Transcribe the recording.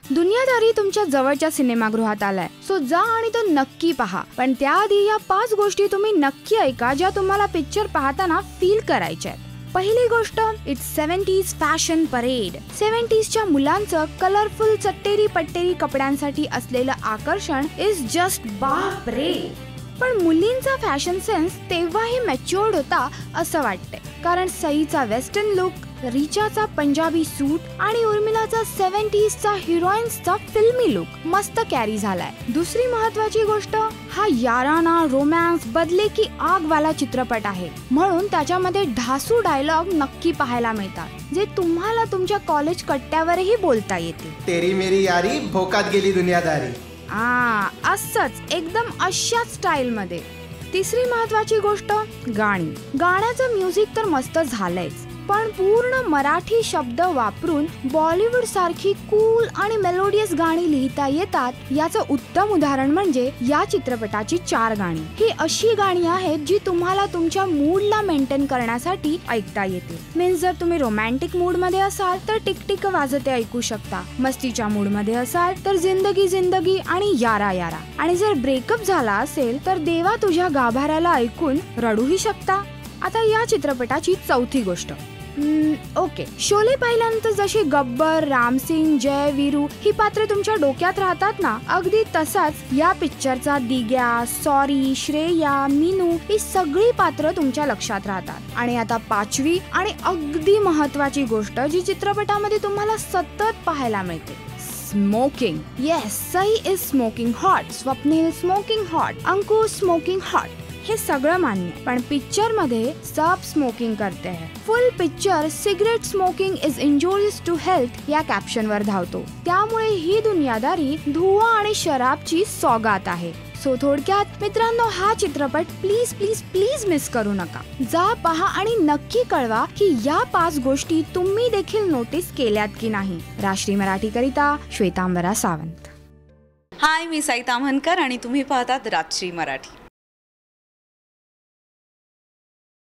दुनियादारी तुमच्या जवळच्या सिनेमागृहात आलाय, सो जा आणि तो नक्की पहा. पण त्याआधी या 5 गोष्टी तुम्ही नक्की ऐका ज्या तुम्हाला पिक्चर पाहताना फील करायच्या आहेत. पहिली गोष्ट, इट्स 70s फॅशन परेड. 70sच्या मुलांचं कलरफुल चट्टेरी पट्टेरी कपड्यांसाठी असलेलं आकर्षण इज जस्ट बाप रे. पण मुलींचा फॅशन सेन्स तेव्हाही मॅच्युअर्ड होता असं वाटतंय, कारण सईचा वेस्टर्न लुक, रिचाचा पंजाबी सूट आणि उर्मिलाचा 70sचा हिरोईन्सचा फिल्मी लुक मस्त कॅरी झालाय. दुसरी महत्वाची गोष्ट, हा याराना रोमॅन्स बदले की आग वाला चित्रपट आहे, म्हणून त्याच्यामध्ये ढासू डायलॉग नक्की पाहायला मिळतात जे तुम्हाला तुमच्या कॉलेज कट्ट्यावरही बोलता येतील. तेरी मेरी यारी भोकात गेली दुनियादारी. असंच एकदम अशाच स्टाईल मध्ये. तिसरी महत्वाची गोष्ट, गाणी. गाण्याचं म्युझिक तर मस्त झालंयच, पण पूर्ण मराठी शब्द वापरून बॉलिवूड सारखी कूल आणि मेलोडियस गाणी लिहिता येतात याचं उत्तम उदाहरण म्हणजे या चित्रपटाची 4 गाणी. ही अशी गाणी आहेत जी तुम्हाला तुमच्या मूडला मेंटेन करण्यासाठी ऐकता येतील. मीन्स जर तुम्ही रोमॅन्टिक मूड मध्ये असाल तर टिकटिक वाजते ऐकू शकता, मस्तीच्या मूड मध्ये असाल तर जिंदगी जिंदगी आणि यारा यारा, आणि जर ब्रेकअप झाला असेल तर देवा तुझ्या गाभाऱ्याला ऐकून रडूही शकता. आता या चित्रपटाची चौथी गोष्ट, ओके, शोले पाहिल्यानंतर जशी गब्बर, रामसिंग, जय, वीरू ही पात्रे तुमच्या डोक्यात राहतात ना, अगदी तसाच या पिक्चरचा दिग्या, सॉरी, श्रेया, मीनू ही सगळी पात्र तुमच्या लक्षात राहतात. आणि आता 5वी आणि अगदी महत्वाची गोष्ट जी चित्रपटामध्ये तुम्हाला सतत पाहायला मिळते, smoking. Yes, Sai is smoking hot, Swapnil smoking hot, Ankush smoking hot. हे सगळं मान्य, पण पिक्चर मध्ये सब स्मोकिंग करते हैं. Full picture cigarette smoking is injurious to health या कॅप्शन वर धावतो. त्यामुळे ही दुनियादारी धुवा आणि शराबची सौगात आहे. सो थोडक्यात मित्रांनो, हा चित्रपट प्लीज प्लीज प्लीज मिस करू नका. जा, पहा आणि नक्की कळवा की या 5 गोष्टी तुम्ही देखील नोटीस केल्यात की नाही. राष्ट्रीय मराठी करिता श्वेतांबरा सावंत. हाय, मी साई ताम्हनकर आणि तुम्ही पाहतात राजश्री मराठी.